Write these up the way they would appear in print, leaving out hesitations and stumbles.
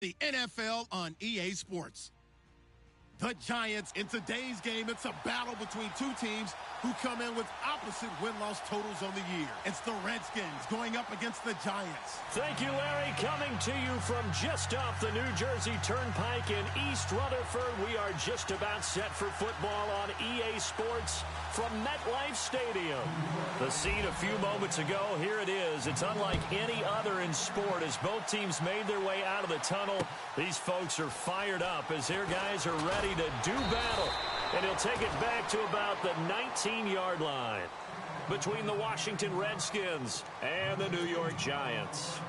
The NFL on EA Sports. The Giants, in today's game, it's a battle between two teams who come in with opposite win-loss totals on the year. It's the Redskins going up against the Giants. Thank you, Larry. Coming to you from just off the New Jersey Turnpike in East Rutherford, we are just about set for football on EA Sports from MetLife Stadium. The scene a few moments ago, here it is. It's unlike any other in sport as both teams made their way out of the tunnel. These folks are fired up as their guys are ready to do battle. And he'll take it back to about the 19-yard line between the Washington Redskins and the New York Giants.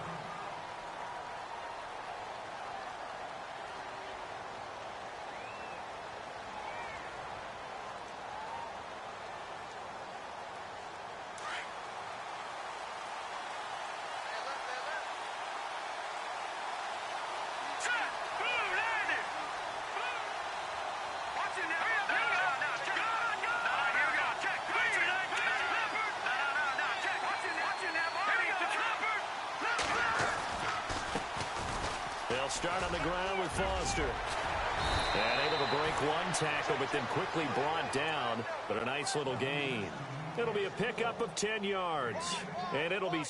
Start on the ground with Foster. And able to break one tackle, but then quickly brought down. But a nice little gain. It'll be a pickup of 10 yards. And it'll be...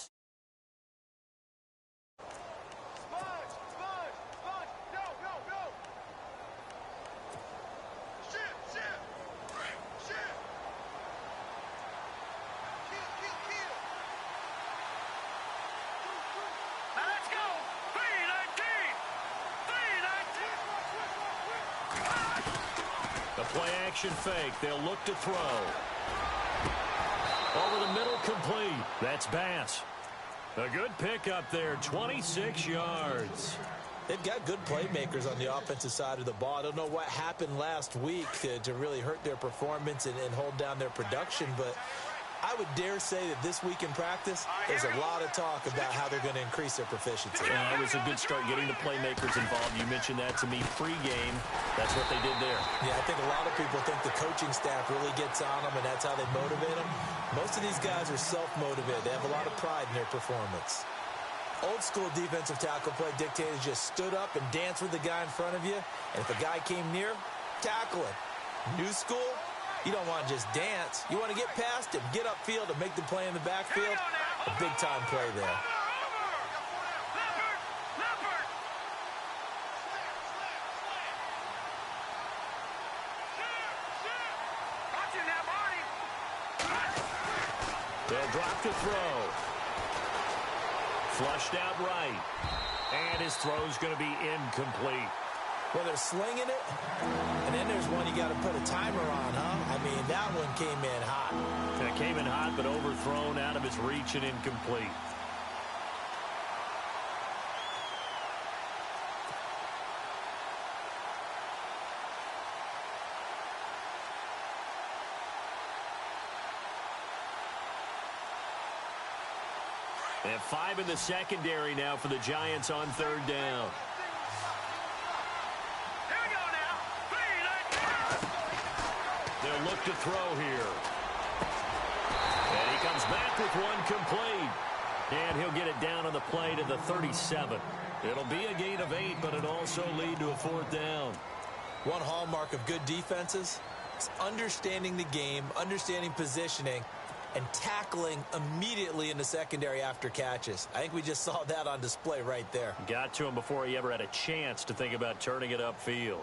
Play-action fake. They'll look to throw. Over the middle, complete. That's Bass. A good pickup there, 26 yards. They've got good playmakers on the offensive side of the ball. I don't know what happened last week to really hurt their performance and hold down their production, but I would dare say that this week in practice, there's a lot of talk about how they're going to increase their proficiency. Yeah, it was a good start getting the playmakers involved. You mentioned that to me pre-game. That's what they did there. Yeah, I think a lot of people think the coaching staff really gets on them, and that's how they motivate them. Most of these guys are self-motivated. They have a lot of pride in their performance. Old school defensive tackle play dictators just stood up and danced with the guy in front of you, and if a guy came near, tackle him. New school, you don't want to just dance. You want to get past him, get upfield, and make the play in the backfield. A big-time play there. They'll drop to throw. Flushed out right. And his throw's going to be incomplete. Well, they're slinging it, and then there's one you got to put a timer on, huh? I mean, that one came in hot. It came in hot, but overthrown out of his reach and incomplete. They have 5 in the secondary now for the Giants on third down. They'll look to throw here. And he comes back with one complete. And he'll get it down on the play to the 37. It'll be a gain of 8, but it'll also lead to a fourth down. One hallmark of good defenses is understanding the game, understanding positioning, and tackling immediately in the secondary after catches. I think we just saw that on display right there. Got to him before he ever had a chance to think about turning it upfield.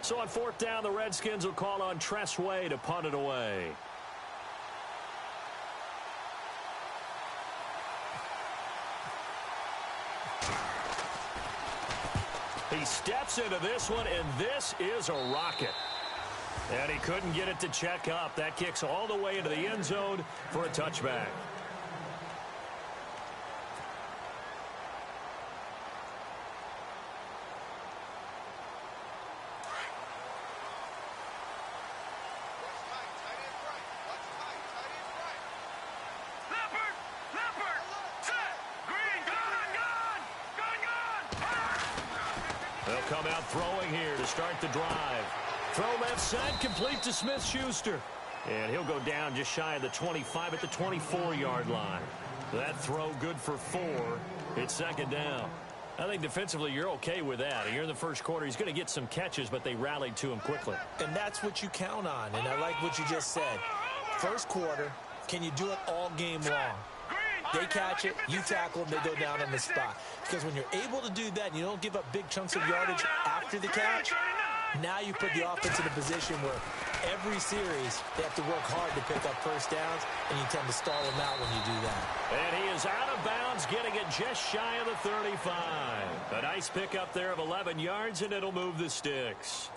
So on fourth down, the Redskins will call on Tressway to punt it away. He steps into this one, and this is a rocket. And he couldn't get it to check up. That kicks all the way into the end zone for a touchback. They'll come out throwing here to start the drive. Throw left side, complete to Smith-Schuster. And he'll go down just shy of the 25 at the 24-yard line. That throw good for 4. It's second down. I think defensively you're okay with that. Here in the first quarter, he's going to get some catches, but they rallied to him quickly. And that's what you count on, and I like what you just said. First quarter, can you do it all game long? They catch it, you tackle them, they go down on the spot. Because when you're able to do that and you don't give up big chunks of yardage after the catch, now you put the offense in a position where every series they have to work hard to pick up first downs, and you tend to stall them out when you do that. And he is out of bounds, getting it just shy of the 35. A nice pickup there of 11 yards, and it'll move the sticks.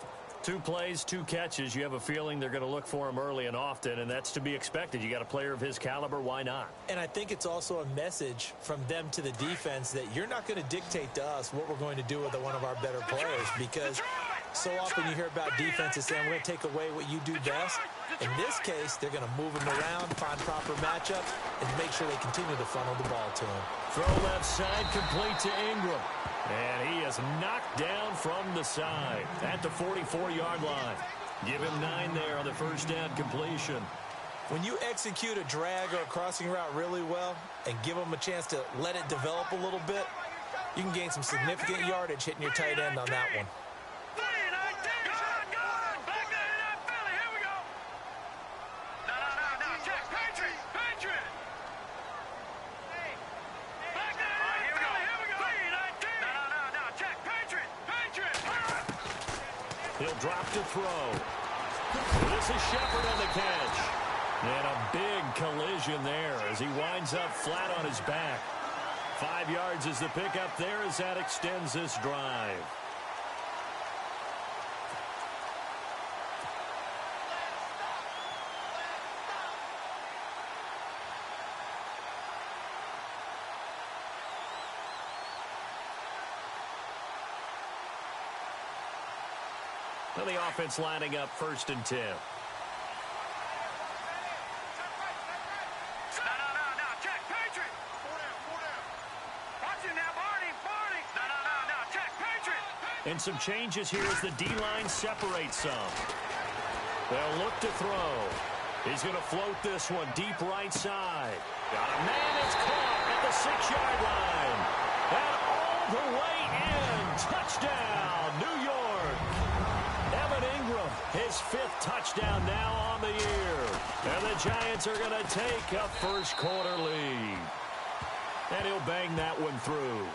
2 plays, 2 catches. You have a feeling they're going to look for him early and often, and that's to be expected. You got a player of his caliber, why not? And I think it's also a message from them to the defense that you're not going to dictate to us what we're going to do with one of our better players, because so often you hear about defenses saying we're going to take away what you do best. In this case, they're going to move him around, find proper matchups, and make sure they continue to funnel the ball to him. Throw left side, complete to Ingram. And he is knocked down from the side at the 44-yard line. Give him 9 there on the first down completion. When you execute a drag or a crossing route really well and give them a chance to let it develop a little bit, you can gain some significant yardage hitting your tight end on that one. He'll drop to throw. This is Shepard on the catch. And a big collision there as he winds up flat on his back. 5 yards is the pickup there as that extends this drive. And the offense lining up 1st and 10. And some changes here as the D-line separates some. They'll look to throw. He's going to float this one deep right side. Got a man, it's caught at the 6-yard line. And all the way in. Touchdown, New York. Evan Ingram, his 5th touchdown now on the year. And the Giants are going to take a first quarter lead. And he'll bang that one through.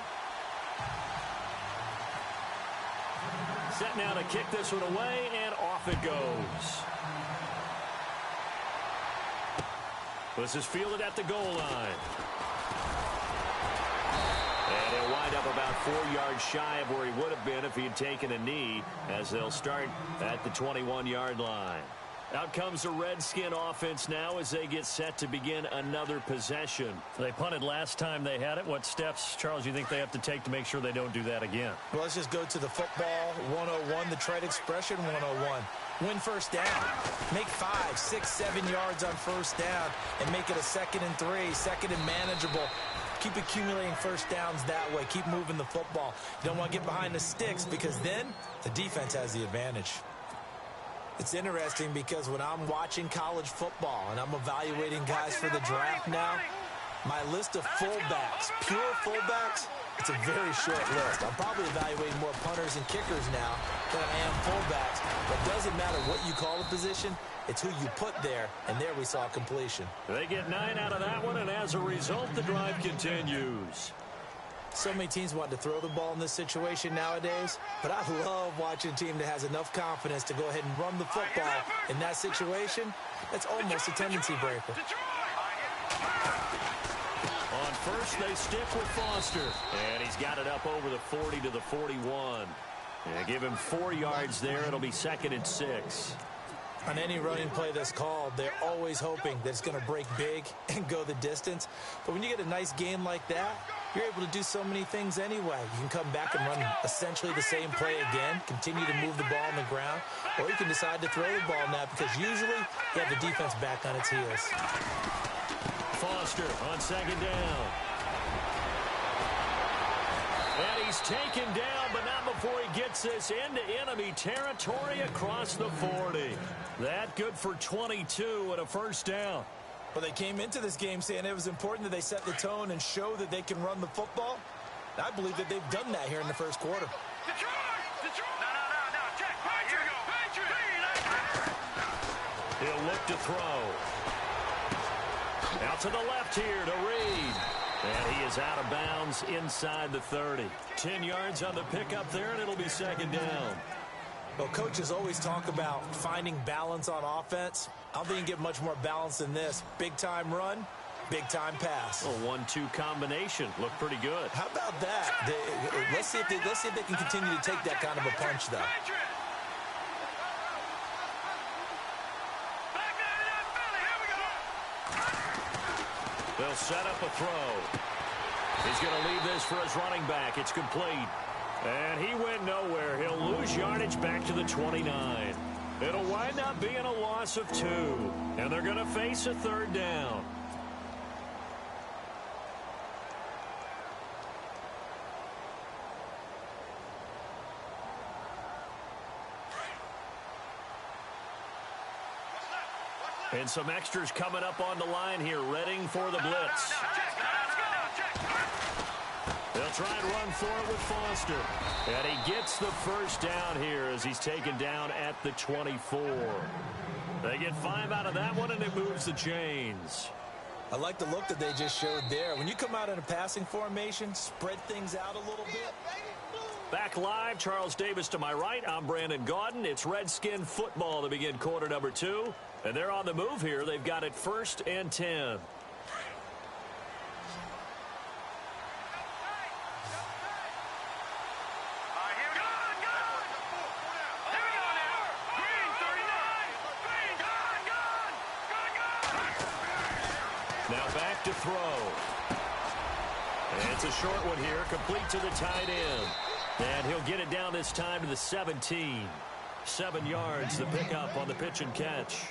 Set now to kick this one away, and off it goes. This is fielded at the goal line. And he'll wind up about 4 yards shy of where he would have been if he had taken a knee, as they'll start at the 21-yard line. Out comes the Redskin offense now as they get set to begin another possession. They punted last time they had it. What steps, Charles, you think they have to take to make sure they don't do that again? Well, let's just go to the football 101, the trade expression 101. Win first down. Make 5, 6, 7 yards on first down and make it a 2nd and 3, 2nd and manageable. Keep accumulating first downs that way. Keep moving the football. You don't want to get behind the sticks because then the defense has the advantage. It's interesting because when I'm watching college football and I'm evaluating guys for the draft now, my list of fullbacks, pure fullbacks, it's a very short list. I'm probably evaluating more punters and kickers now than I am fullbacks. But it doesn't matter what you call the position, it's who you put there, and there we saw completion. They get 9 out of that one, and as a result, the drive continues. So many teams want to throw the ball in this situation nowadays, but I love watching a team that has enough confidence to go ahead and run the football in that situation. That's almost a tendency breaker. On first, they stick with Foster, and he's got it up over the 40 to the 41. And give him 4 yards there. It'll be 2nd and 6. On any running play that's called, they're always hoping that it's going to break big and go the distance. But when you get a nice game like that, you're able to do so many things anyway. You can come back and run essentially the same play again, continue to move the ball on the ground, or you can decide to throw the ball now because usually you have the defense back on its heels. Foster on 2nd down. And he's taken down, but not before he gets this into enemy territory across the 40. That good for 22 and a first down. Well, they came into this game saying it was important that they set the tone and show that they can run the football. I believe that they've done that here in the first quarter. He'll look to throw. Out to the left here to Reed. And he is out of bounds inside the 30. 10 yards on the pickup there, and it'll be second down. Well, coaches always talk about finding balance on offense. I don't think you can get much more balance than this. Big-time run, big-time pass. A 1-2 combination. Looked pretty good. How about that? Let's see if they can continue to take that kind of a punch, though. They'll set up a throw. He's going to leave this for his running back. It's complete. And he went nowhere. He'll lose yardage back to the 29. It'll wind up being a loss of 2. And they're going to face a third down. And some extras coming up on the line here, readying for the blitz. They'll try and run for it with Foster. And he gets the first down here as he's taken down at the 24. They get 5 out of that one, and it moves the chains. I like the look that they just showed there. When you come out in a passing formation, spread things out a little bit. Back live, Charles Davis to my right. I'm Brandon Gaudin. It's Redskin football to begin quarter number 2. And they're on the move here. They've got it 1st and 10. Now back to throw. And it's a short one here, complete to the tight end. And he'll get it down this time to the 17. 7 yards, the pickup on the pitch and catch.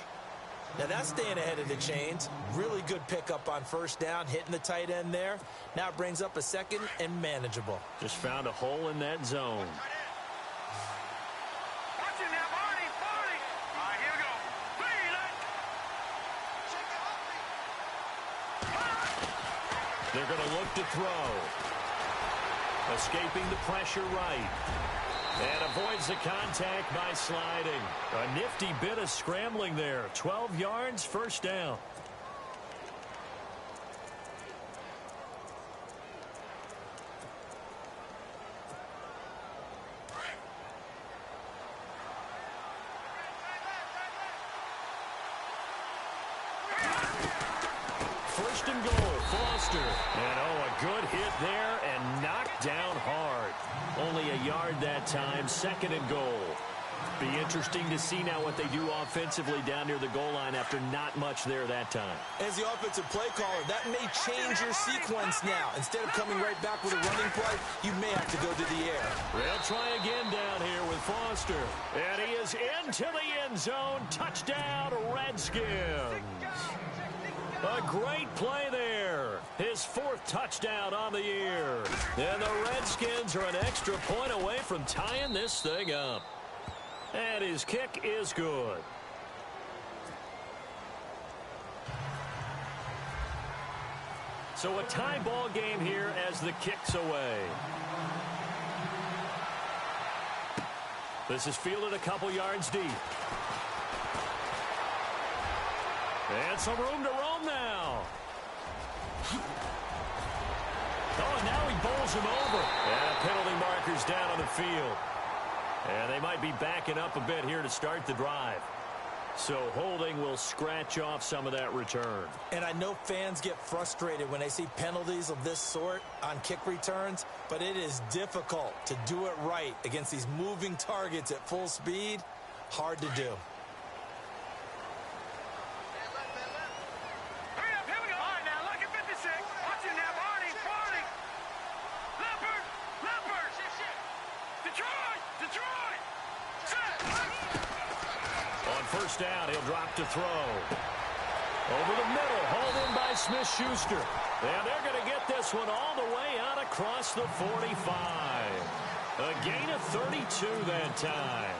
Now that's staying ahead of the chains. Really good pickup on first down, hitting the tight end there. Now it brings up a second and manageable. Just found a hole in that zone. They're going to look to throw. Escaping the pressure right. And avoids the contact by sliding. A nifty bit of scrambling there. 12 yards, first down. First and goal, Foster. And a good hit there and knocked down hard. Only a yard that time, second and goal. Be interesting to see now what they do offensively down near the goal line after not much there that time. As the offensive play caller, that may change your sequence now. Instead of coming right back with a running play, you may have to go to the air. They'll try again down here with Foster. And he is into the end zone. Touchdown, Redskins. A great play there. His 4th touchdown on the year. And the Redskins are an extra point away from tying this thing up. And his kick is good. So a tie ball game here as the kick's away. This is fielded a couple yards deep. And some room to roam now. Oh, now he bowls him over. And penalty markers down on the field. And they might be backing up a bit here to start the drive. So holding will scratch off some of that return. And I know fans get frustrated when they see penalties of this sort on kick returns, but it is difficult to do it right against these moving targets at full speed. Hard to do. First down, he'll drop to throw. Over the middle, hauled in by Smith-Schuster. And they're going to get this one all the way out across the 45. A gain of 32 that time.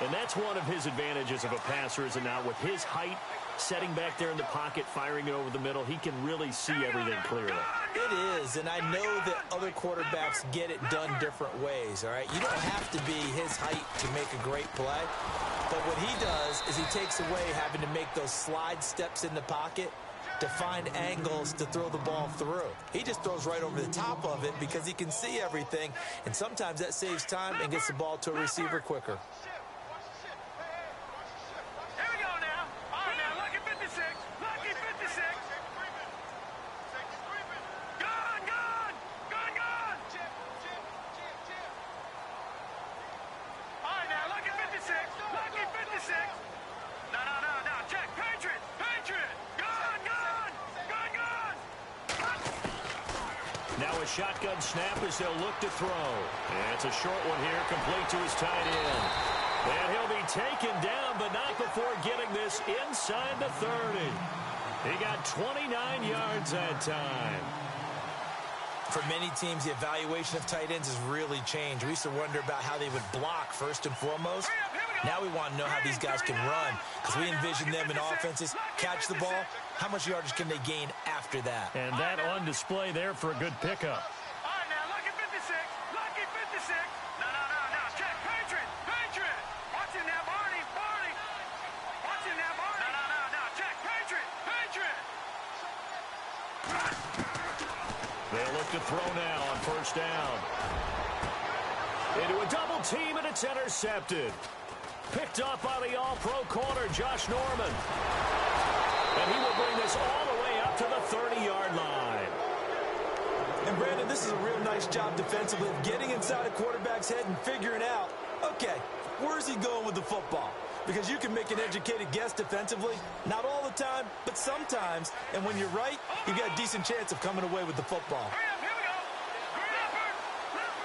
And that's one of his advantages of a passer, is now with his height, setting back there in the pocket, firing it over the middle, he can really see everything clearly. It is, and I know that other quarterbacks get it done different ways, all right? You don't have to be his height to make a great play, but what he does is he takes away having to make those slide steps in the pocket to find angles to throw the ball through. He just throws right over the top of it because he can see everything, and sometimes that saves time and gets the ball to a receiver quicker. Shotgun snap as they'll look to throw. And it's a short one here, complete to his tight end. And he'll be taken down, but not before getting this inside the 30. He got 29 yards that time. For many teams, the evaluation of tight ends has really changed. We used to wonder about how they would block first and foremost. Now we want to know how these guys can run, because we envision them in offenses catch the ball. How much yardage can they gain after that? And that on display there for a good pickup. All right, now, lucky 56. Lucky 56. No. Check. Patriot. Watch him now, Barney. Watch him now, Barney. No. Check. Patriot. They'll look to throw now on first down. Into a double team, and it's intercepted. Picked up by the all-pro corner, Josh Norman. And he will bring this all the way up to the 30-yard line. And, Brandon, this is a real nice job defensively of getting inside a quarterback's head and figuring out, okay, where's he going with the football? Because you can make an educated guess defensively, not all the time, but sometimes. And when you're right, you've got a decent chance of coming away with the football.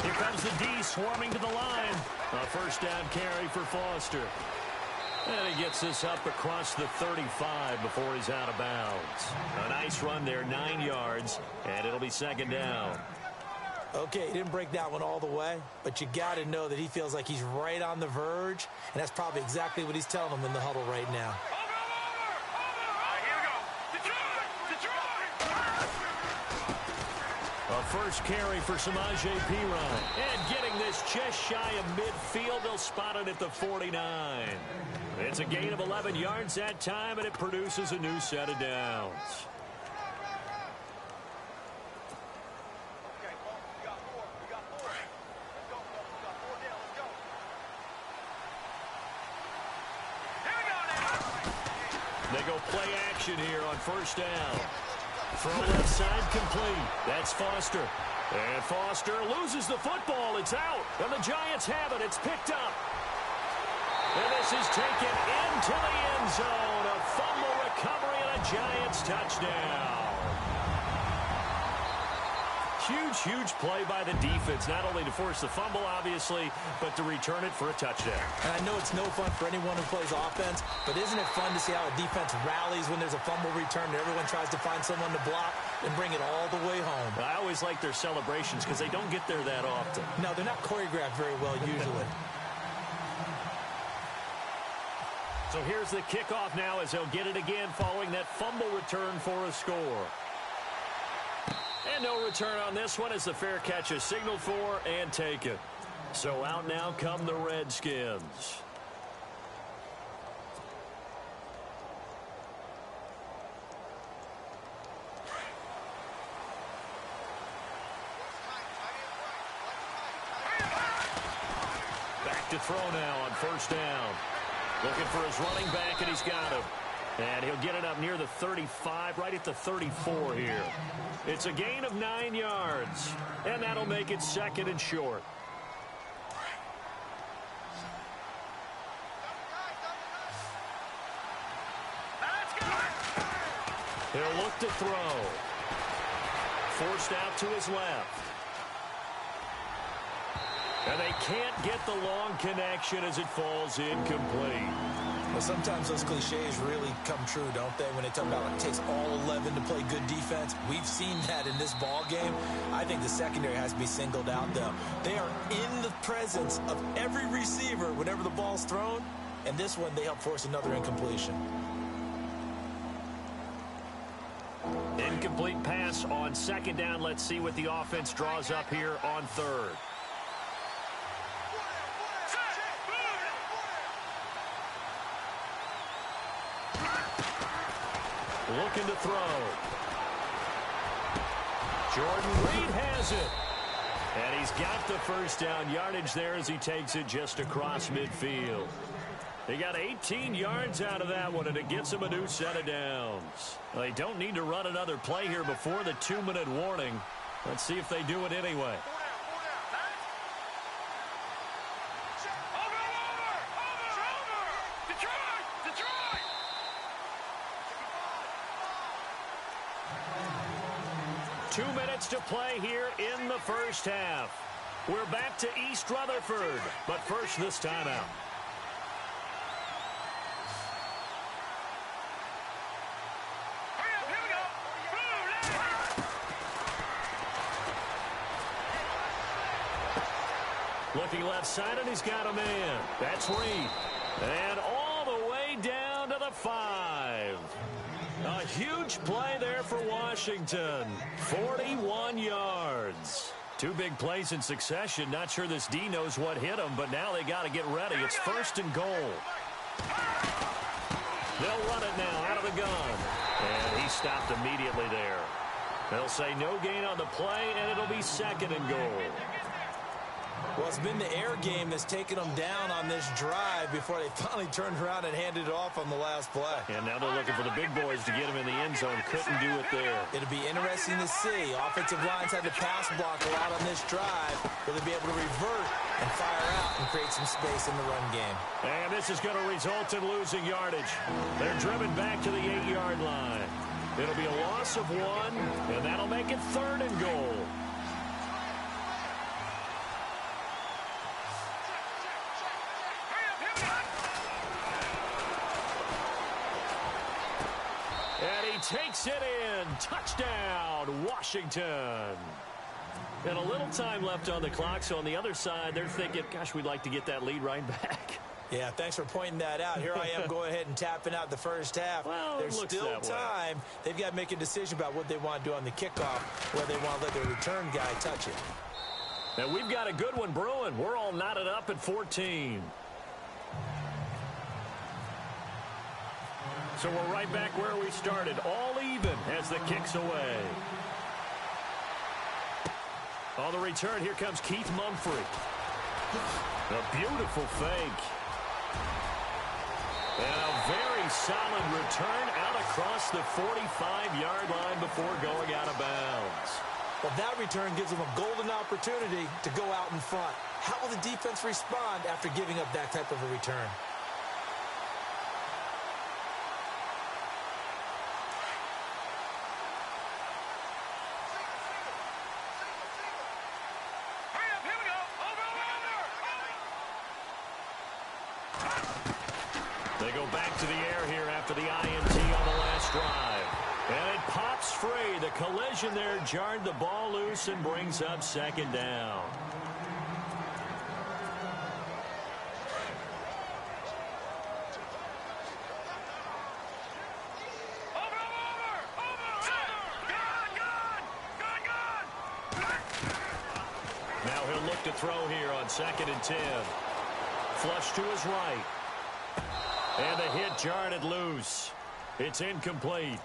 Here comes the D swarming to the line. A first down carry for Foster. And he gets this up across the 35 before he's out of bounds. A nice run there, 9 yards, and it'll be second down. Okay, he didn't break that one all the way, but you got to know that he feels like he's right on the verge, and that's probably exactly what he's telling them in the huddle right now. A first carry for Samaje Perine. And getting this just shy of midfield, they'll spot it at the 49. It's a gain of 11 yards that time, and it produces a new set of downs. They go play action here on first down. Throw left side complete. That's Foster. And Foster loses the football. It's out. And the Giants have it. It's picked up. And this is taken into the end zone. A fumble recovery and a Giants touchdown. Huge play by the defense, not only to force the fumble, obviously, but to return it for a touchdown. And I know it's no fun for anyone who plays offense, but isn't it fun to see how a defense rallies when there's a fumble return and everyone tries to find someone to block and bring it all the way home? I always like their celebrations because they don't get there that often. No, they're not choreographed very well usually. So here's the kickoff now as they'll get it again following that fumble return for a score. And no return on this one as the fair catch is signaled for and taken. So out now come the Redskins. Back to throw now on first down. Looking for his running back, and he's got him. And he'll get it up near the 35, right at the 34 here. It's a gain of 9 yards, and that'll make it second and short. He'll look to throw. Forced out to his left. And they can't get the long connection as it falls incomplete. Well, sometimes those cliches really come true, don't they? When they talk about it takes all 11 to play good defense. We've seen that in this ball game. I think the secondary has to be singled out, though. They are in the presence of every receiver whenever the ball's thrown. And this one, they help force another incompletion. Incomplete pass on second down. Let's see what the offense draws up here on third. Looking to throw. Jordan Reed has it. And he's got the first down yardage there as he takes it just across midfield. They got 18 yards out of that one, and it gets them a new set of downs. They don't need to run another play here before the 2-minute warning. Let's see if they do it anyway. Detroit! 2 minutes to play here in the first half. We're back to East Rutherford, but first this timeout. Looking left side, and he's got a man. That's Reed. And all the way down to the 5. A huge play there for Washington. 41 yards. 2 big plays in succession. Not sure this D knows what hit him, but now they got to get ready. It's first and goal. They'll run it now out of the gun. And he stopped immediately there. They'll say no gain on the play, and it'll be second and goal. Well, it's been the air game that's taken them down on this drive before they finally turned around and handed it off on the last play. And now they're looking for the big boys to get him in the end zone. Couldn't do it there. It'll be interesting to see. Offensive lines had to pass block a lot on this drive. Will they be able to revert and fire out and create some space in the run game? And this is going to result in losing yardage. They're driven back to the 8-yard line. It'll be a loss of 1, and that'll make it third and goal. Takes it in. Touchdown, Washington. And a little time left on the clock, so on the other side, they're thinking, gosh, we'd like to get that lead right back. Yeah, thanks for pointing that out. Here I am going ahead and tapping out the first half. Well, there's still time. They've got to make a decision about what they want to do on the kickoff, whether they want to let their return guy touch it. And we've got a good one brewing. We're all knotted up at 14. So we're right back where we started, all even as the kick's away. On the return, here comes Keith Mumphrey. A beautiful fake. And a very solid return out across the 45-yard line before going out of bounds. Well, that return gives them a golden opportunity to go out in front. How will the defense respond after giving up that type of a return? They go back to the air here after the INT on the last drive. And it pops free. The collision there jarred the ball loose and brings up second down. Now he'll look to throw here on 2nd and 10. Flush to his right. And the hit jarred it loose. It's incomplete.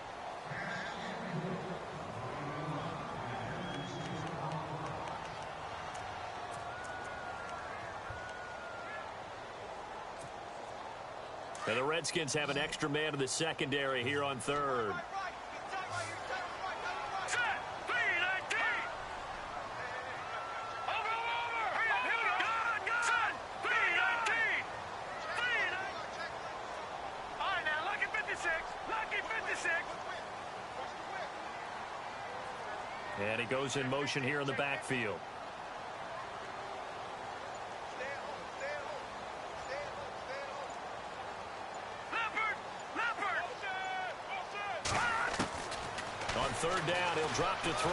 And the Redskins have an extra man in the secondary here on third. And he goes in motion here in the backfield. third down. He'll drop to throw.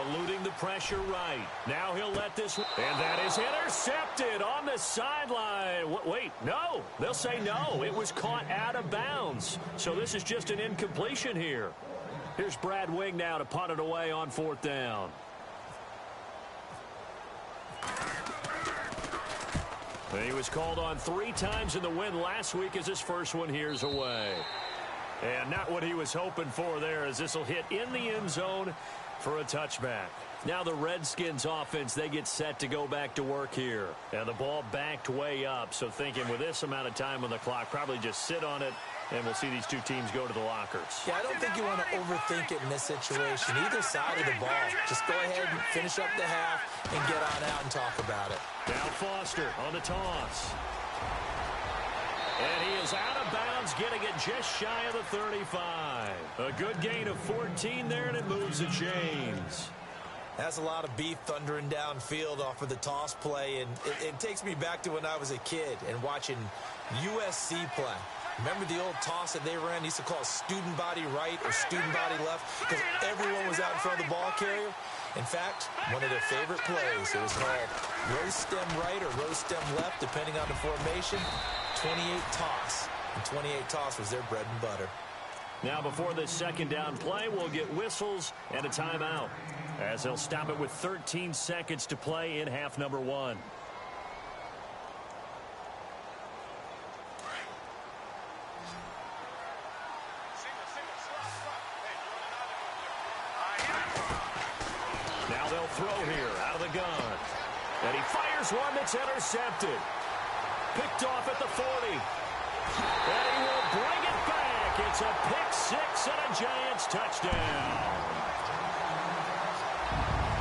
Eluding the pressure right. Now he'll let this one. And that is intercepted on the sideline. Wait, no. They'll say no. It was caught out of bounds. So this is just an incompletion here. Here's Brad Wing now to punt it away on fourth down. He was called on 3 times in the win last week as his first one here's away. And not what he was hoping for there, as this will hit in the end zone for a touchback. Now the Redskins offense, they get set to go back to work here. And the ball backed way up, so thinking with this amount of time on the clock, probably just sit on it, and we'll see these two teams go to the lockers. Yeah, I don't think you want to overthink it in this situation. Either side of the ball. Just go ahead and finish up the half and get on out and talk about it. Now Foster on the toss. And he is out of bounds, getting it just shy of the 35. A good gain of 14 there, and it moves the chains. That's a lot of beef thundering downfield off of the toss play, and it takes me back to when I was a kid and watching USC play. Remember the old toss that they ran? They used to call it student body right or student body left because everyone was out in front of the ball carrier. In fact, one of their favorite plays, it was called rose stem right or rose stem left, depending on the formation, 28 toss. And 28 toss was their bread and butter. Now before this second down play, we'll get whistles and a timeout, as they'll stop it with 13 seconds to play in half number 1. Now they'll throw here out of the gun. And he fires one that's intercepted. Picked off at the 40. And he will bring it back. It's a pick six and a Giants touchdown.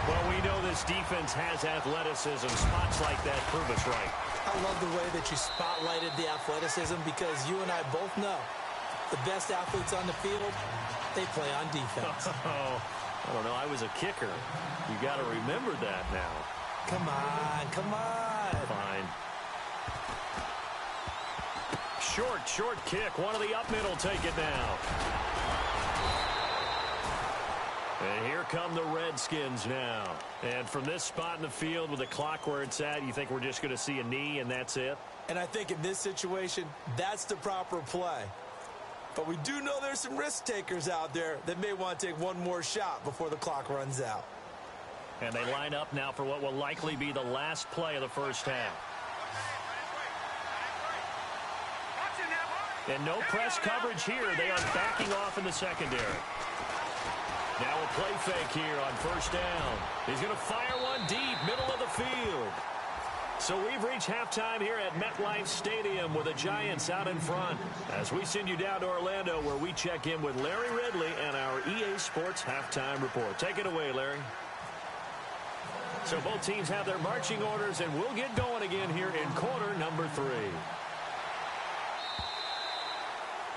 Well, we know this defense has athleticism. Spots like that prove us right. I love the way that you spotlighted the athleticism because you and I both know the best athletes on the field, they play on defense. I don't know. I was a kicker. You got to remember that now. Come on, come on. Fine. Short kick. One of the up middle take it now. And here come the Redskins now. And from this spot in the field with the clock where it's at, you think we're just going to see a knee and that's it? And I think in this situation, that's the proper play. But we do know there's some risk takers out there that may want to take one more shot before the clock runs out. And they line up now for what will likely be the last play of the first half. And no press coverage here. They are backing off in the secondary. Now a play fake here on first down. He's going to fire one deep, middle of the field. So we've reached halftime here at MetLife Stadium with the Giants out in front, as we send you down to Orlando where we check in with Larry Ridley and our EA Sports Halftime Report. Take it away, Larry. So both teams have their marching orders, and we'll get going again here in quarter number 3.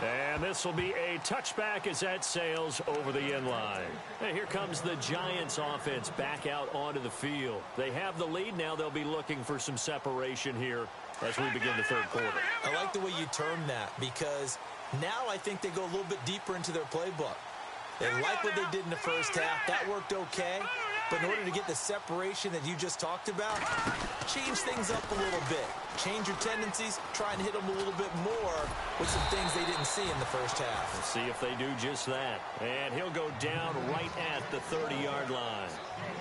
And this will be a touchback as that sails over the end line. And here comes the Giants offense back out onto the field. They have the lead now. They'll be looking for some separation here as we begin the third quarter. I like the way you term that because now I think they go a little bit deeper into their playbook. They like what they did in the first half. That worked okay. But in order to get the separation that you just talked about, change things up a little bit. Change your tendencies, try and hit them a little bit more with some things they didn't see in the first half. Let's see if they do just that. And he'll go down right at the 30-yard line.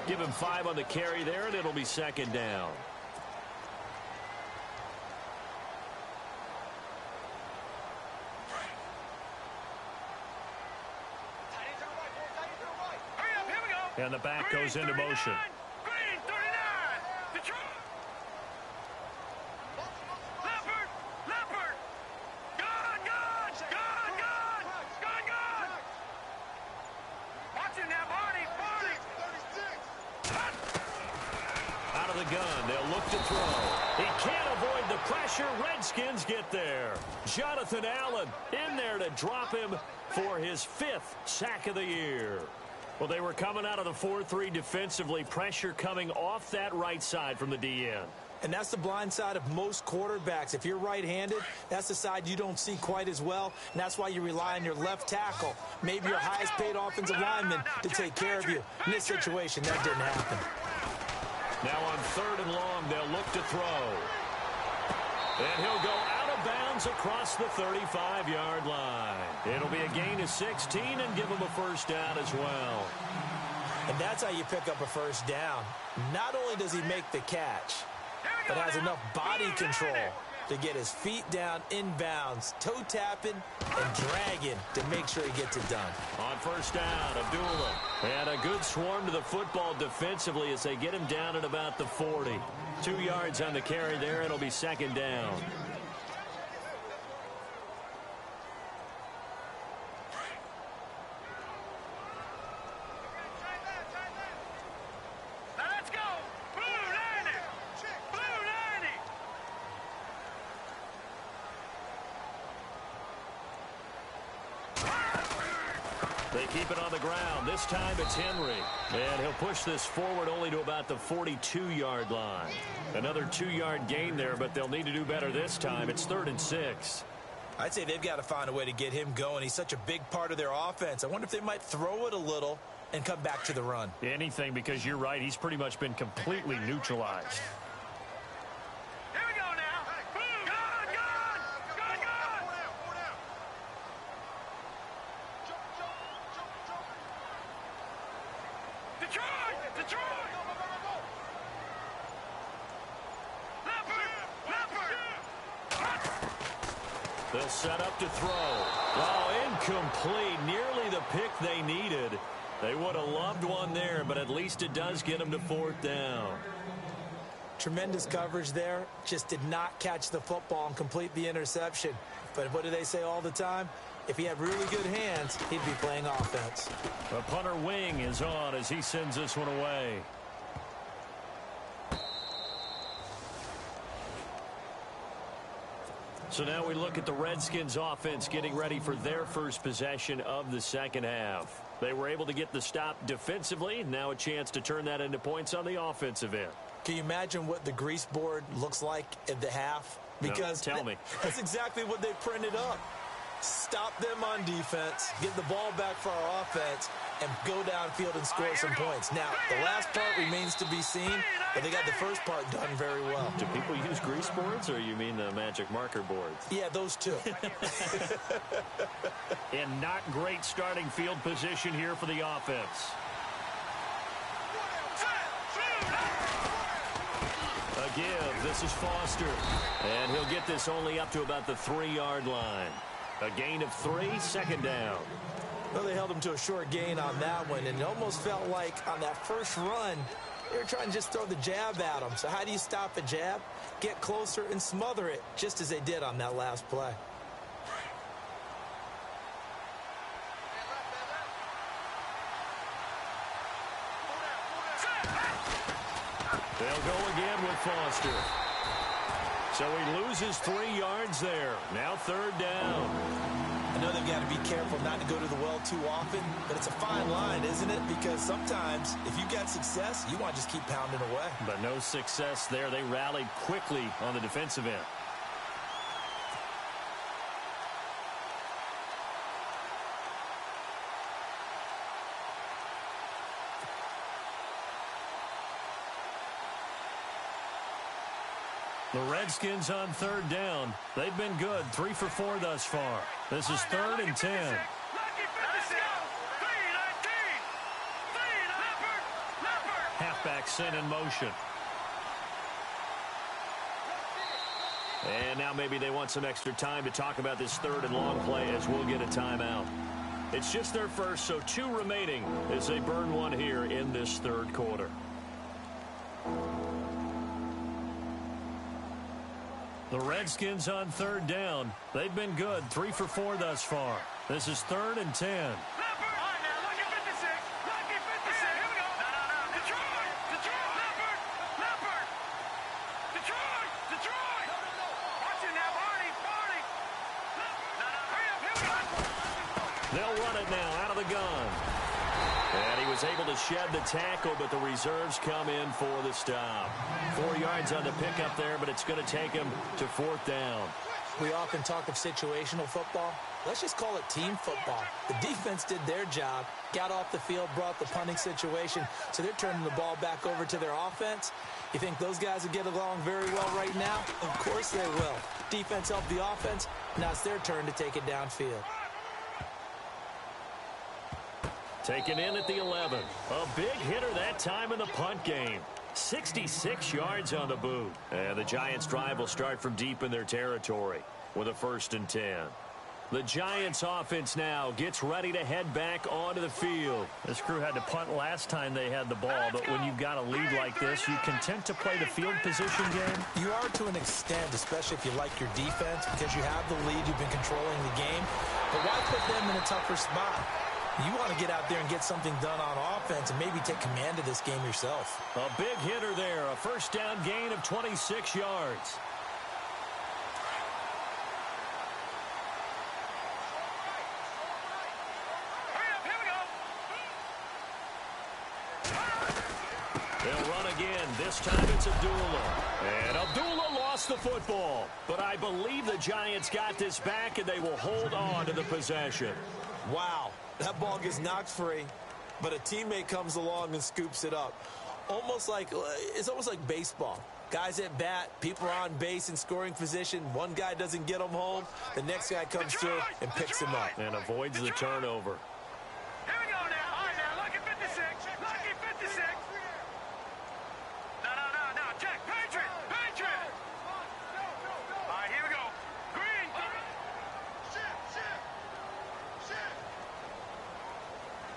Give him 5 on the carry there, and it'll be second down. And the back goes into motion. Green, 39. Detroit. Leopard. Gun. Watching now, Barney. Out of the gun, they'll look to throw. He can't avoid the pressure. Redskins get there. Jonathan Allen in there to drop him for his 5th sack of the year. Well, they were coming out of the 4-3 defensively. Pressure coming off that right side from the DN. And that's the blind side of most quarterbacks. If you're right-handed, that's the side you don't see quite as well, and that's why you rely on your left tackle, maybe your highest-paid offensive lineman, to take care of you. In this situation, that didn't happen. Now on 3rd and long, they'll look to throw. And he'll go out of bounds across the 35-yard line. It'll be a gain of 16 and give him a first down as well. And that's how you pick up a first down. Not only does he make the catch, but has enough body control to get his feet down inbounds, toe tapping and dragging to make sure he gets it done. On first down, Abdullah. And a good swarm to the football defensively as they get him down at about the 40. 2 yards on the carry there. It'll be 2nd down. They keep it on the ground. This time it's Henry. And he'll push this forward only to about the 42-yard line. Another 2-yard gain there, but they'll need to do better this time. It's 3rd and 6. I'd say they've got to find a way to get him going. He's such a big part of their offense. I wonder if they might throw it a little and come back to the run. Anything, because you're right. He's pretty much been completely neutralized. They'll set up to throw. Oh, incomplete. Nearly the pick they needed. They would have loved one there, but at least it does get them to 4th down. Tremendous coverage there. Just did not catch the football and complete the interception. But what do they say all the time? If he had really good hands, he'd be playing offense. The punter wing is on as he sends this one away. So now we look at the Redskins offense getting ready for their first possession of the second half. They were able to get the stop defensively. Now a chance to turn that into points on the offensive end. Can you imagine what the grease board looks like at the half? Because no, tell me. That's exactly what they printed up. Stop them on defense, get the ball back for our offense, and go downfield and score some points. Now, the last part remains to be seen, but they got the first part done very well. Do people use grease boards, or you mean the magic marker boards? Yeah, those two. And not great starting field position here for the offense. A give. This is Foster. And he'll get this only up to about the 3-yard line. A gain of 3, 2nd down. Well, they held him to a short gain on that one, and it almost felt like on that first run, they were trying to just throw the jab at him. So how do you stop a jab? Get closer and smother it, just as they did on that last play. They'll go again with Foster. So he loses 3 yards there. Now 3rd down. I know they've got to be careful not to go to the well too often, but it's a fine line, isn't it? Because sometimes if you got success, you want to just keep pounding away. But no success there. They rallied quickly on the defensive end. The Redskins on 3rd down. They've been good. 3 for 4 thus far. This is 3rd and 10. Halfback sent in motion. And now maybe they want some extra time to talk about this 3rd and long play as we'll get a timeout. It's just their first, so 2 remaining as they burn one here in this 3rd quarter. The Redskins on 3rd down. They've been good. 3 for 4 thus far. This is 3rd and 10. They'll run it now out of the gun. And he was able to shed the tackle, but the reserves come in for the stop. 4 yards on the pickup there, but it's going to take him to 4th down. We often talk of situational football. Let's just call it team football. The defense did their job, got off the field, brought the punting situation, so they're turning the ball back over to their offense. You think those guys will get along very well right now? Of course they will. Defense helped the offense. Now it's their turn to take it downfield. Taken in at the 11. A big hitter that time in the punt game. 66 yards on the boot. And the Giants' drive will start from deep in their territory with a 1st and 10. The Giants' offense now gets ready to head back onto the field. This crew had to punt last time they had the ball, but when you've got a lead like this, you content to play the field position game? You are to an extent, especially if you like your defense, because you have the lead, you've been controlling the game. But why put them in a tougher spot? You want to get out there and get something done on offense and maybe take command of this game yourself. A big hitter there, a 1st down gain of 26 yards. They'll run again. This time it's Abdullah. And Abdullah lost the football. But I believe the Giants got this back, and they will hold on to the possession. Wow, that ball gets knocked free, but a teammate comes along and scoops it up. It's almost like baseball. Guys at bat, people are on base in scoring position. One guy doesn't get him home. The next guy comes through and picks him up. And avoids the turnover. Here we go now. All right, now, lucky 56. Lucky 56. No. Check. Patriot. All right, here we go. Green. Shit.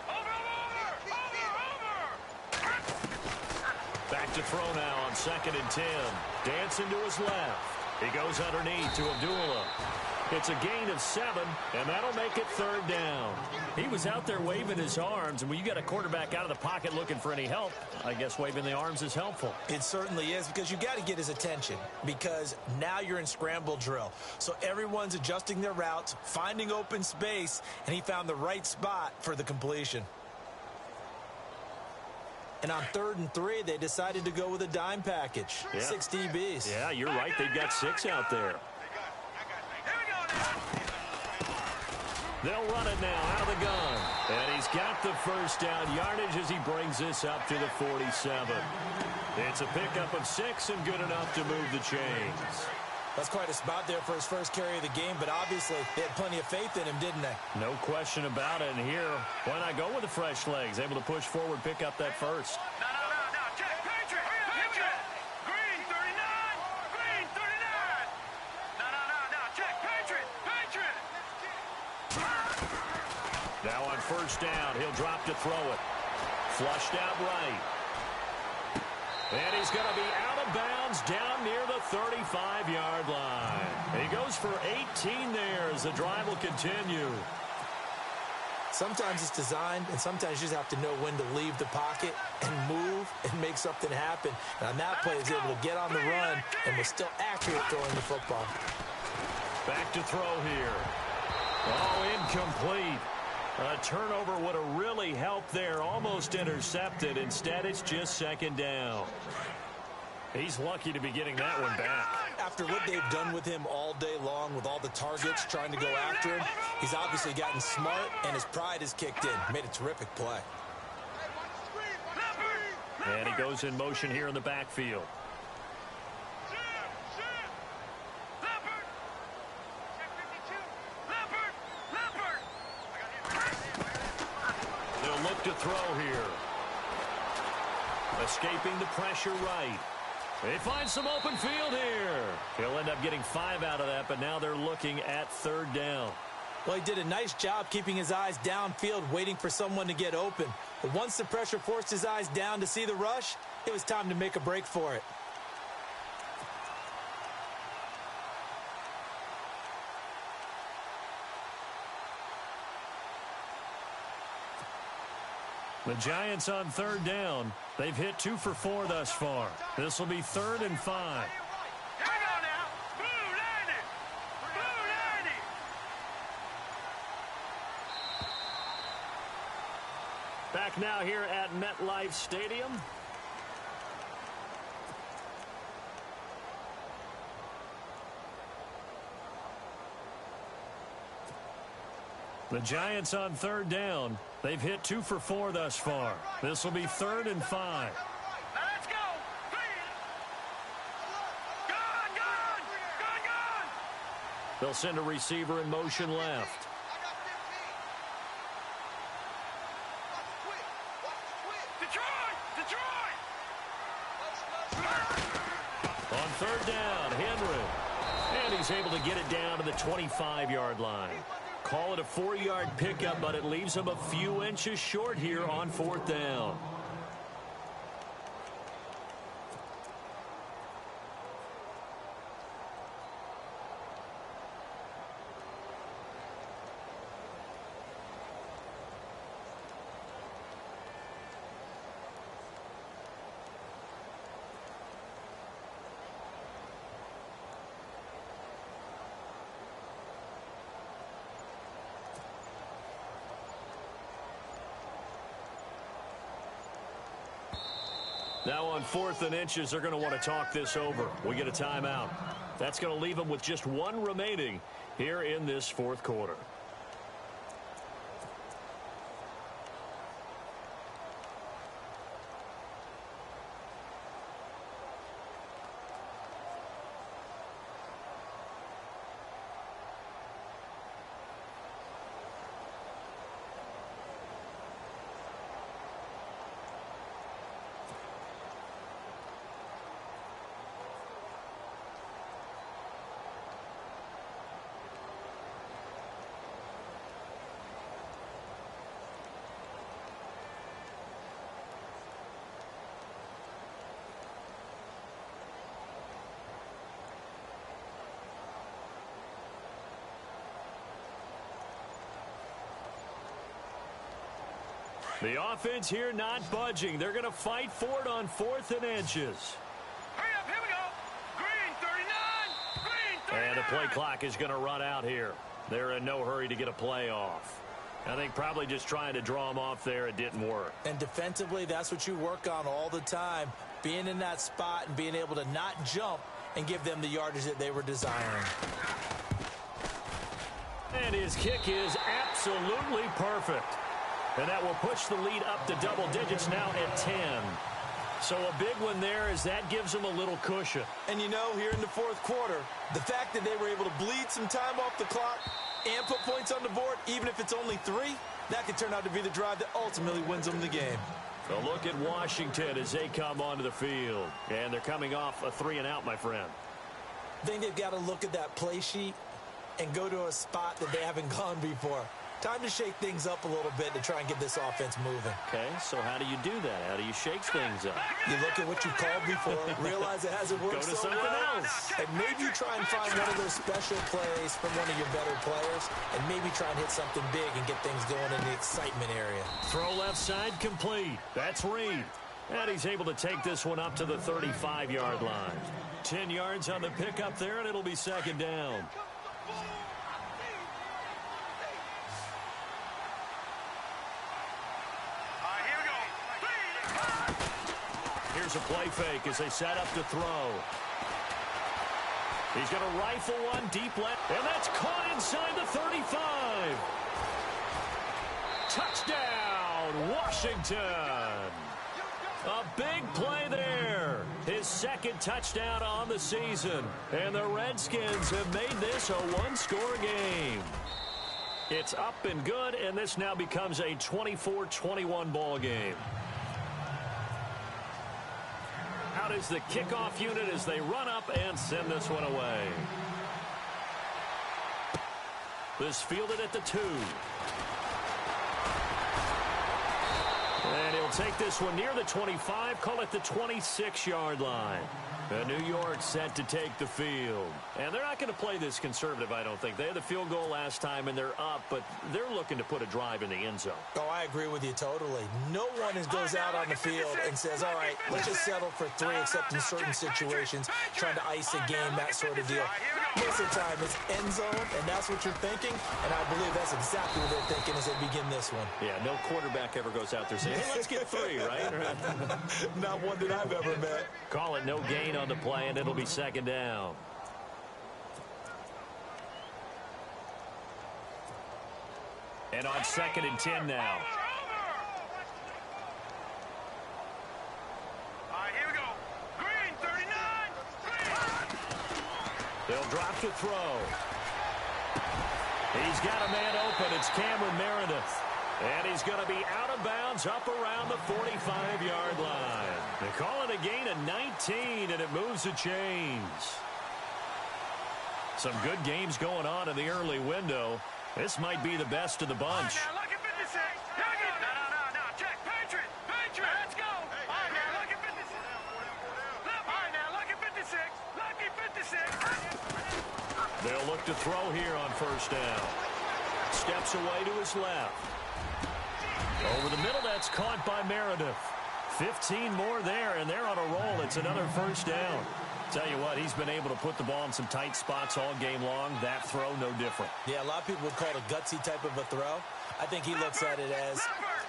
Over. Back to throw now on 2nd and 10. Dancing to his left. He goes underneath to Abdullah. It's a gain of 7, and that'll make it 3rd down. He was out there waving his arms, and when you got a quarterback out of the pocket looking for any help, I guess waving the arms is helpful. It certainly is, because you got to get his attention, because now you're in scramble drill. So everyone's adjusting their routes, finding open space, and he found the right spot for the completion. And on 3rd and 3, they decided to go with a dime package. Yeah. 6 DBs. Yeah, you're right. They've got 6 out there. They'll run it now out of the gun. And he's got the 1st down yardage as he brings this up to the 47. It's a pickup of 6 and good enough to move the chains. That's quite a spot there for his first carry of the game, but obviously they had plenty of faith in him, didn't they? No question about it. And here, why not go with the fresh legs? Able to push forward, pick up that 1st. No. Check. Patriot. Green 39. Green 39. No. Check. Patriot. Now on 1st down, he'll drop to throw it. Flushed out right. And he's going to be out of bounds down near the 35-yard line. He goes for 18 there as the drive will continue. Sometimes it's designed, and sometimes you just have to know when to leave the pocket and move and make something happen. And on that play, he was able to get on the run and was still accurate throwing the football. Back to throw here. Oh, incomplete. A turnover would have really helped there. Almost intercepted. Instead, it's just 2nd down. He's lucky to be getting that one back. After what they've done with him all day long with all the targets trying to go after him, he's obviously gotten smart, and his pride has kicked in. Made a terrific play. And he goes in motion here in the backfield. They'll look to throw here. Escaping the pressure right. They find some open field here. He'll end up getting 5 out of that, but now they're looking at 3rd down. Well, he did a nice job keeping his eyes downfield, waiting for someone to get open. But once the pressure forced his eyes down to see the rush, it was time to make a break for it. The Giants on 3rd down. They've hit 2 for 4 thus far. This will be 3rd and 5. Here we go now. Blue 90. Blue 90. 2 Back now here at MetLife Stadium. The Giants on third down. They've hit 2 for 4 thus far. This will be 3rd and 5. Let's go. Gone. They'll send a receiver in motion left. Detroit. On third down, Henry. And he's able to get it down to the 25-yard line. Call it a 4-yard pickup, but it leaves him a few inches short here on 4th down. Now on 4th and inches, they're going to want to talk this over. We get a timeout. That's going to leave them with just 1 remaining here in this 4th quarter. The offense here not budging. They're going to fight for it on 4th and inches. Hurry up, here we go. Green 39. And the play clock is going to run out here. They're in no hurry to get a play off. I think probably just trying to draw them off there. It didn't work. And defensively, that's what you work on all the time. Being in that spot and being able to not jump and give them the yardage that they were desiring. And his kick is absolutely perfect. And that will push the lead up to double digits now at 10. So a big one there as that gives them a little cushion. And you know, here in the 4th quarter, the fact that they were able to bleed some time off the clock and put points on the board, even if it's only 3, that could turn out to be the drive that ultimately wins them the game. A look at Washington as they come onto the field. And they're coming off a 3-and-out, my friend. I think they've got to look at that play sheet and go to a spot that they haven't gone before. Time to shake things up a little bit to try and get this offense moving. Okay, so how do you do that? How do you shake things up? You look at what you called before, realize it hasn't worked Go to so something well, else. and maybe try and find one of those special plays from one of your better players, and maybe try and hit something big and get things going in the excitement area. Throw left side complete. That's Reed. And he's able to take this one up to the 35-yard line. 10 yards on the pickup there, and it'll be 2nd down. Here's a play fake as they set up to throw. He's going to rifle one deep left, and that's caught inside the 35. Touchdown, Washington. A big play there. His 2nd touchdown on the season. And the Redskins have made this a 1-score game. It's up and good, and this now becomes a 24-21 ball game. Out is the kickoff unit as they run up and send this one away. This fielded at the 2. And he'll They'll take this one near the 25, call it the 26-yard line. New York set to take the field. And they're not going to play this conservative, I don't think. They had the field goal last time, and they're up, but they're looking to put a drive in the end zone. Oh, I agree with you totally. No one goes out on the field and says, all right, let's just settle for 3, except in certain situations, trying to ice a game, that sort of deal. Most of the time, it's end zone, and that's what you're thinking, and I believe that's exactly what they're thinking as they begin this one. Yeah, no quarterback ever goes out there saying, hey, let's get 3, right? Not one that I've ever met. Call it no gain on the play, and it'll be second down. And on 2nd and 10 now. All right, here we go. Green, 39. They'll drop to throw. He's got a man open. It's Cameron Meredith. And he's going to be out of bounds up around the 45-yard line. They call it a gain of 19, and it moves the chains. Some good games going on in the early window. This might be the best of the bunch. All right, now, look at 56. Here we go. No. Check. Patriot. Let's go. All right, now, look at 56. All right, now, look at 56. Lucky 56. They'll look to throw here on first down. Steps away to his left. Over the middle, that's caught by Meredith. 15 more there, and they're on a roll. It's another first down. Tell you what, he's been able to put the ball in some tight spots all game long. That throw, no different. Yeah, a lot of people would call it a gutsy type of a throw. I think he looks at it as,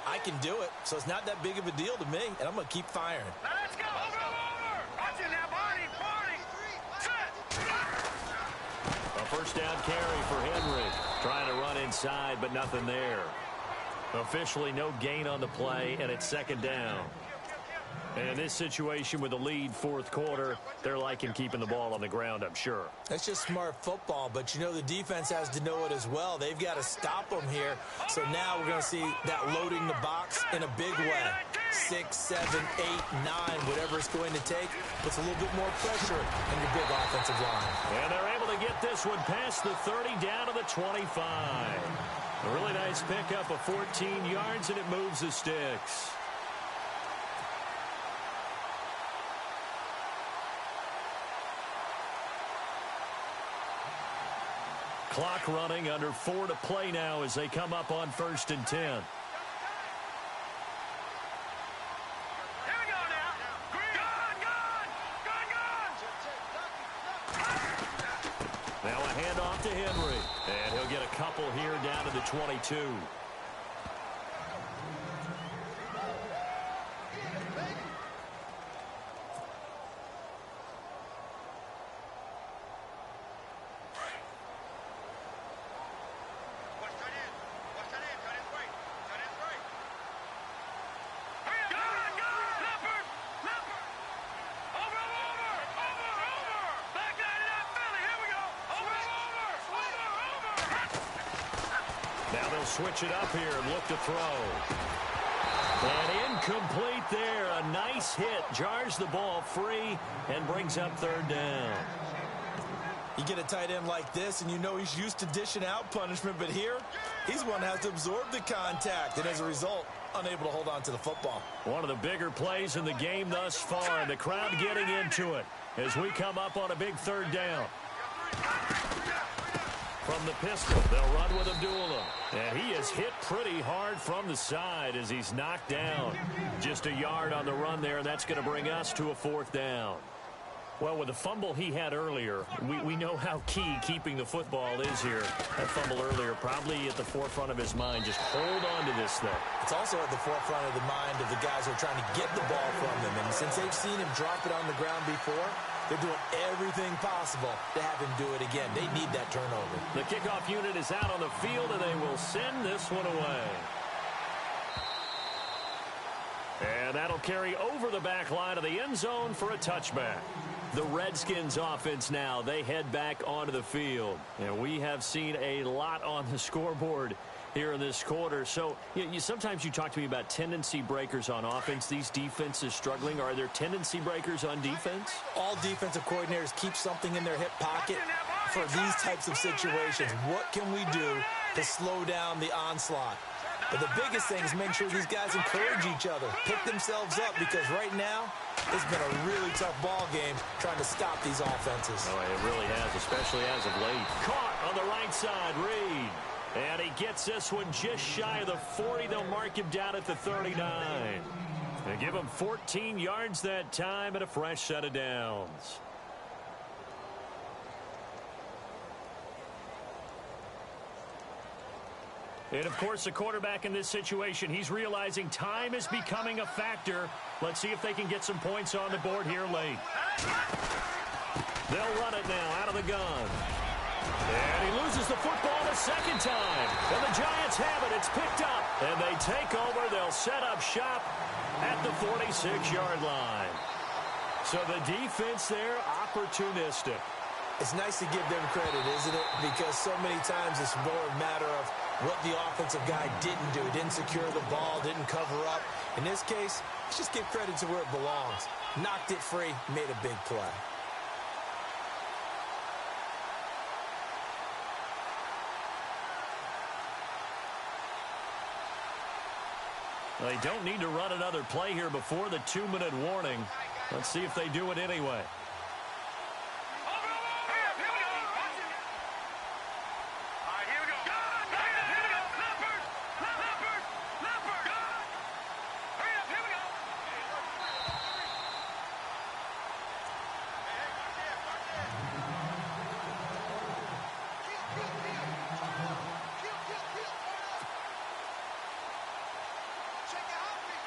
I can do it, so it's not that big of a deal to me, and I'm going to keep firing. Now, let's go. Over. Watch it now, Barney. Set. A first down carry for Henry. Trying to run inside, but nothing there. Officially no gain on the play, and it's second down. And in this situation with a lead fourth quarter, they're liking keeping the ball on the ground, I'm sure. That's just smart football, but you know the defense has to know it as well. They've got to stop them here. So now we're going to see that loading the box in a big way. 6, 7, 8, 9, whatever it's going to take, puts a little bit more pressure on your big offensive line. And they're able to get this one past the 30 down to the 25. A really nice pickup of 14 yards, and it moves the sticks. Clock running, under 4 to play now as they come up on 1st and 10. Here we go now. Gone. Now a handoff to Henry. And he'll get a couple here down to the 22. Switch it up here and look to throw. And incomplete there. A nice hit. Jars the ball free and brings up 3rd down. You get a tight end like this, and you know he's used to dishing out punishment, but here, he's one that has to absorb the contact, and as a result, unable to hold on to the football. One of the bigger plays in the game thus far, and the crowd getting into it as we come up on a big 3rd down. From the pistol, they'll run with Abdullah. And he is hit pretty hard from the side as he's knocked down. Just a yard on the run there, and that's going to bring us to a 4th down. Well, with the fumble he had earlier, we know how key keeping the football is here. That fumble earlier probably at the forefront of his mind. Just hold on to this thing. It's also at the forefront of the mind of the guys who are trying to get the ball from him. And since they've seen him drop it on the ground before, they're doing everything possible to have him do it again. They need that turnover. The kickoff unit is out on the field, and they will send this one away. And that'll carry over the back line of the end zone for a touchback. The Redskins offense now, they head back onto the field. And we have seen a lot on the scoreboard here in this quarter. So sometimes you talk to me about tendency breakers on offense. These defenses struggling. Are there tendency breakers on defense? All defensive coordinators keep something in their hip pocket for these types of situations. What can we do to slow down the onslaught. But the biggest thing is make sure these guys encourage each other, pick themselves up, because right now it's been a really tough ball game trying to stop these offenses. Oh, it really has, especially as of late. Caught on the right side, Reed. And he gets this one just shy of the 40. They'll mark him down at the 39. They give him 14 yards that time and a fresh set of downs. And, of course, the quarterback in this situation, he's realizing time is becoming a factor. Let's see if they can get some points on the board here late. They'll run it now out of the gun. And he loses the football the second time. And the Giants have it. It's picked up. And they take over. They'll set up shop at the 46-yard line. So the defense there, opportunistic. It's nice to give them credit, isn't it? Because so many times it's more a matter of what the offensive guy didn't do. Didn't secure the ball, didn't cover up. In this case, let's just give credit to where it belongs. Knocked it free, made a big play. They don't need to run another play here before the 2-minute warning. Let's see if they do it anyway.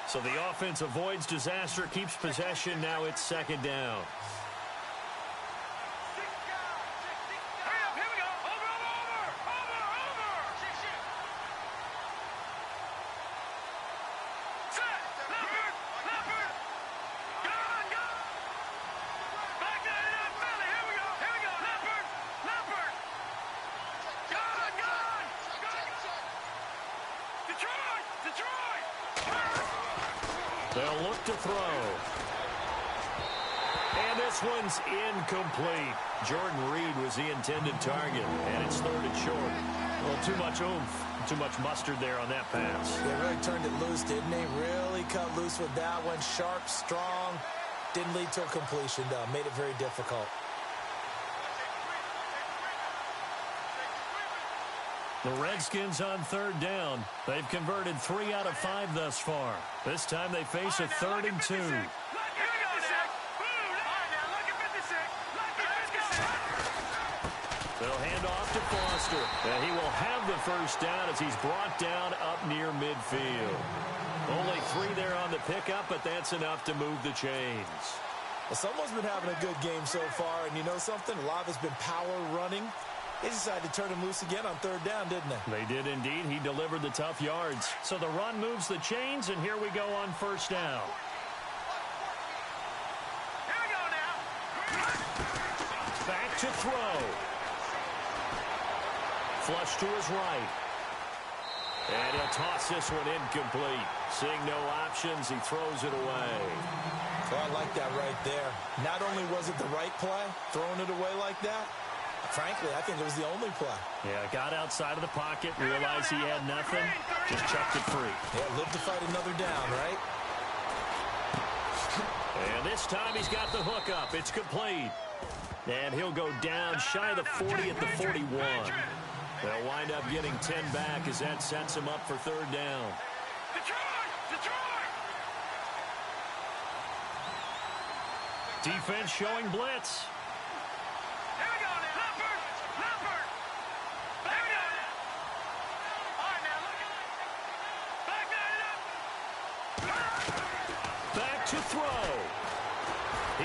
So the offense avoids disaster, keeps possession. Now it's second down. They'll look to throw. And this one's incomplete. Jordan Reed was the intended target, and it's third and short. Well, too much oomph, too much mustard there on that pass. They really turned it loose, didn't they? Really cut loose with that one. Sharp, strong. Didn't lead to a completion, though. Made it very difficult. The Redskins on third down. They've converted 3 out of 5 thus far. This time they face a 3rd and 2. They'll hand off to Foster. And he will have the first down as he's brought down up near midfield. Only 3 there on the pickup, but that's enough to move the chains. Well, someone's been having a good game so far, and you know something? A lot has been power running. They decided to turn him loose again on third down, didn't they? They did indeed. He delivered the tough yards. So the run moves the chains, and here we go on first down. Here we go now. Back to throw. Flush to his right. And he'll toss this one incomplete. Seeing no options, he throws it away. Well, I like that right there. Not only was it the right play, throwing it away like that, frankly, I think it was the only play. Yeah, got outside of the pocket, realized he had nothing, just chucked it free. Yeah, live to fight another down, right? And this time he's got the hook up. It's complete. And he'll go down shy of the 40 at the 41. They'll wind up getting 10 back as that sets him up for third down. Defense showing blitz. Back to throw.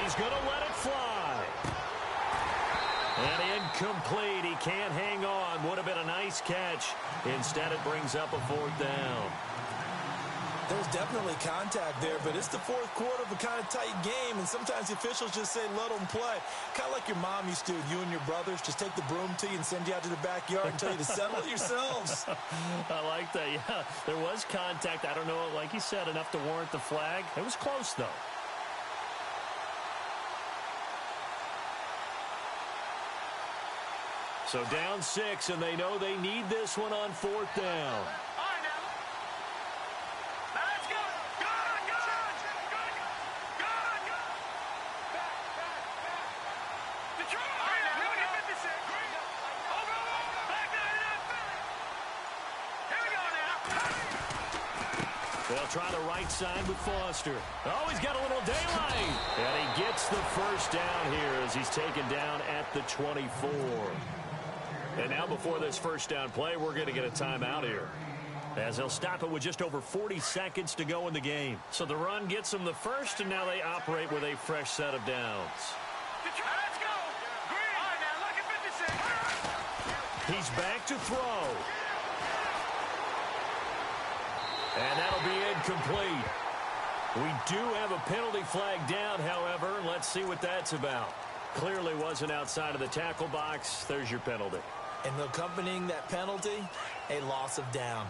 He's going to let it fly. And incomplete. He can't hang on. Would have been a nice catch. Instead, it brings up a 4th down. There's definitely contact there, but it's the 4th quarter of a kind of tight game, and sometimes the officials just say, let them play. Kind of like your mom used to, you and your brothers, just take the broom to you and send you out to the backyard and tell you to settle it yourselves. I like that, yeah. There was contact. I don't know, like you said, enough to warrant the flag. It was close, though. So down 6, and they know they need this one on 4th down. They'll try the right side with Foster. Oh, he's got a little daylight. And he gets the first down here as he's taken down at the 24. And now before this first down play, we're going to get a timeout here, as they'll stop it with just over 40 seconds to go in the game. So the run gets them the first, and now they operate with a fresh set of downs. Let's go. Green. All right, now, look at 56. He's back to throw. And that'll be incomplete. We do have a penalty flag down, however. Let's see what that's about. Clearly wasn't outside of the tackle box. There's your penalty. And accompanying that penalty, a loss of down.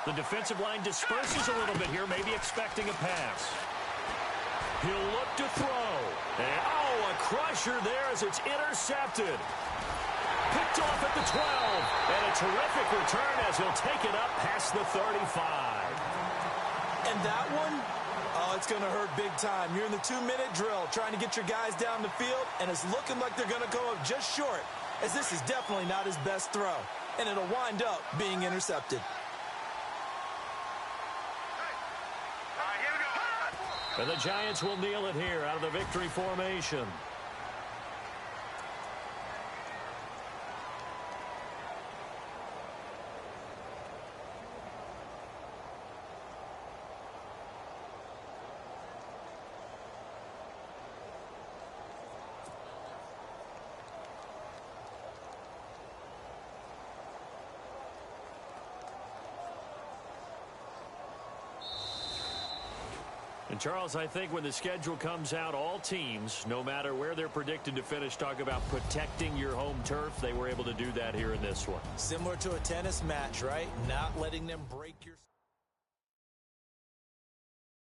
The defensive line disperses a little bit here, maybe expecting a pass. He'll look to throw. And, oh, a crusher there as it's intercepted. Picked off at the 12. And a terrific return as he'll take it up past the 35. And that one, oh, it's going to hurt big time. You're in the 2-minute drill trying to get your guys down the field, and it's looking like they're going to come up just short, as this is definitely not his best throw. And it'll wind up being intercepted. And the Giants will kneel it here out of the victory formation. And, Charles, I think when the schedule comes out, all teams, no matter where they're predicted to finish, talk about protecting your home turf. They were able to do that here in this one. Similar to a tennis match, right? Not letting them break your...